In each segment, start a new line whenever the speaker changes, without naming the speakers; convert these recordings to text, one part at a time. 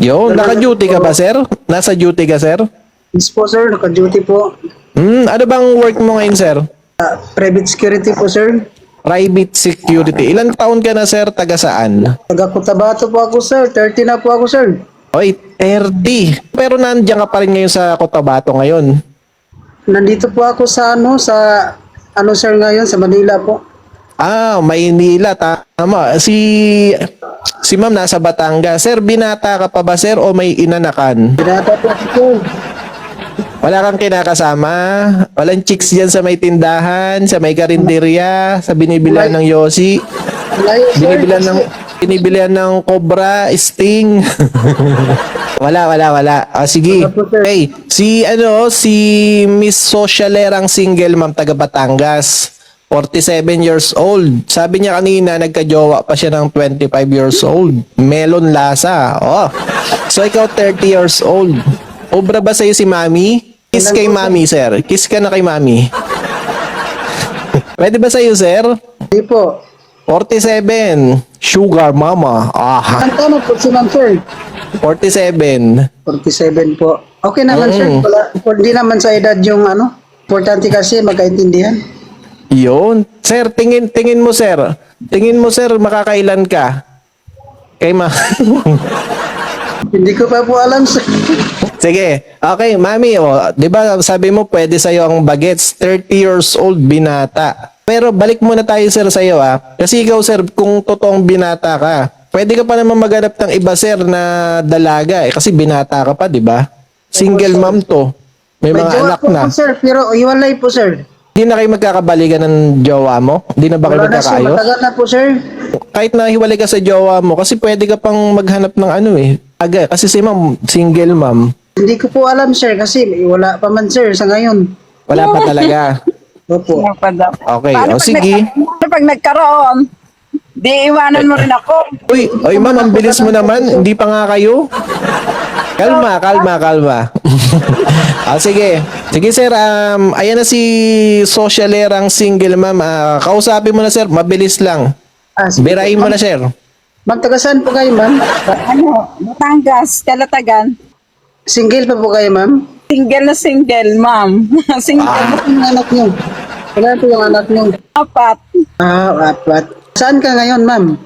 Yo, naka-duty ka ba, sir? Nasa duty ka, sir?
Yes po, sir. Naka-duty po.
Ano bang work mo ngayon, sir?
Private security po, sir.
Private security. Ilang taon ka na, sir? Taga saan?
Taga Cotabato po ako, sir. 30 na po ako, sir.
Oy, 30. Pero nandiyan ka pa rin ngayon sa Cotabato ngayon.
Nandito po ako sa sir, ngayon, sa Manila po.
Maynila. Tama. Si ma'am nasa Batangas. Sir, binata ka pa ba, sir? O may inanakan?
Binata po ako, sir.
Wala kang kinakasama? Walang chicks dyan sa may tindahan, sa may karinderya, sa binibilihan ng Yossi?
Malayo, sir.
Binibilihan ng Cobra, Sting. Wala. Sige. Hey, si Miss Socialerang single ma'am taga Batangas. 47 years old. Sabi niya kanina, nagka-jowa pa siya ng 25 years old. Melon lasa. Oh. So, ikaw 30 years old. Obra ba sa'yo si Mami? Kiss kay Mami, sir. Kiss ka na kay Mami. Pwede ba sa'yo, sir?
Hindi po.
47. Sugar mama.
Ang tama po si ma'am, sir.
47.
47 po. Okay naman, sir. Hindi naman sa edad yung importante kasi magkaintindihan.
Yun. Sir, tingin mo, sir. Tingin mo, sir, makakailan ka? Kay ma...
Hindi ko pa po alam, sir.
Sige. Okay, Mami, 'di ba sabi mo pwede sa iyo ang bagets, 30 years old binata. Pero balik muna tayo, sir, sa iyo, Kasi ikaw, sir, kung totoong binata ka, pwede ka pa naman maghanap ng iba, sir, na dalaga kasi binata ka pa, 'di ba? Single mom to. May mga
jowa
anak
po
na.
po, sir, pero hiwalay po, sir.
Hindi na kayo magkakabalikan ng jowa mo? Hindi na ba kayo
Wala na, sir.
magkakaayos?
Matagal na po, sir.
Kahit na hiwalay ka sa jowa mo, kasi pwede ka pang maghanap ng aga. Kasi si ma'am, single ma'am.
Hindi ko po alam, sir, kasi wala pa man, sir, sa ngayon.
Wala pa talaga.
Opo.
Okay,
Paano pag nagkaroon, di iwanan mo rin ako.
Uy, ma'am, ang bilis mo naman. Hindi pa nga kayo. Kalma. Sige. Sige, sir. Ayan na si Socialerang single, ma'am. Kausapin mo na, sir. Mabilis lang.
Sige
Birahin
po.
mo na, sir.
Ma'am, taga saan po kayo, ma'am?
Batangas, Kalatagan.
Single pa po kayo, ma'am?
Single na single, ma'am. Single.
Ano po yung anak niyo? Wala po yung anak niyo?
Apat.
Apat. Saan ka ngayon, ma'am?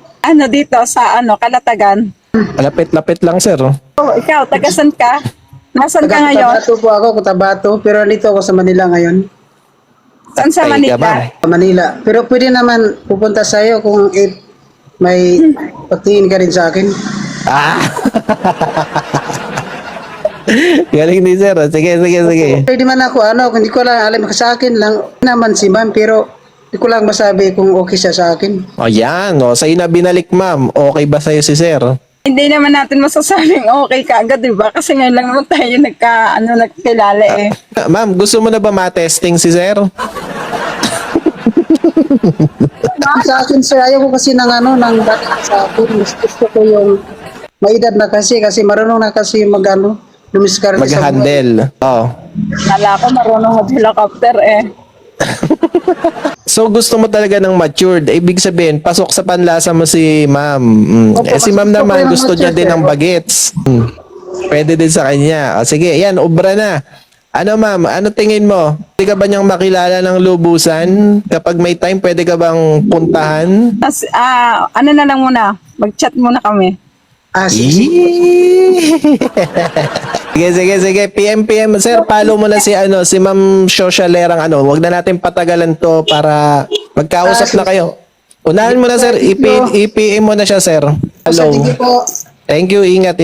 Dito sa Kalatagan.
Lapit-lapit lang, sir.
Oh, ikaw, tagasan ka? Nasaan ka ngayon?
Cotabato po ako, Cotabato. Pero nandito ako sa Manila ngayon.
Saan sa
Ay, ka,
Manila?
ma'am.
Sa Manila. Pero pwede naman pupunta sa'yo kung may patingin ka rin sa akin.
Galing din, sir. Sige.
Pwede man ako, hindi ko lang alam sa akin lang naman si ma'am, pero hindi ko lang masabi kung okay siya sa akin.
O, yan. Sa'yo na binalik, ma'am. Okay ba sa'yo si sir?
Hindi naman natin masasabing okay ka agad, di ba? Kasi ngayon lang naman tayo nagkilala eh.
Ma'am, gusto mo na ba ma-testing si sir?
Sa akin, sir, ayaw ko kasi ng dati sa akin. Mas gusto ko yung may edad na kasi marunong na kasi lumiskarte sa buhay.
Mag-handle. Oh.
Nala ko marunong mag-helicopter eh.
So gusto mo talaga ng matured. Ibig sabihin, pasok sa panlasa mo si ma'am. Si ma'am
gusto ko
naman
yung
gusto niya
matured,
din
sir.
ng bagets. Pwede din sa kanya. Sige, yan, obra na. Ano, ma'am? Ano tingin mo? Pwede ka ba niyang makilala ng lubusan? Kapag may time, pwede ka bang puntahan?
Tapos, na lang muna. Mag-chat muna kami.
Sige.
Sige. PM. Sir, follow mo na si Ma'am Socialerang Wag na natin patagalan to para magkausap na kayo. Unahan mo na, sir. I-PM mo na siya, sir. Hello.
Sige po.
Thank you. Ingat.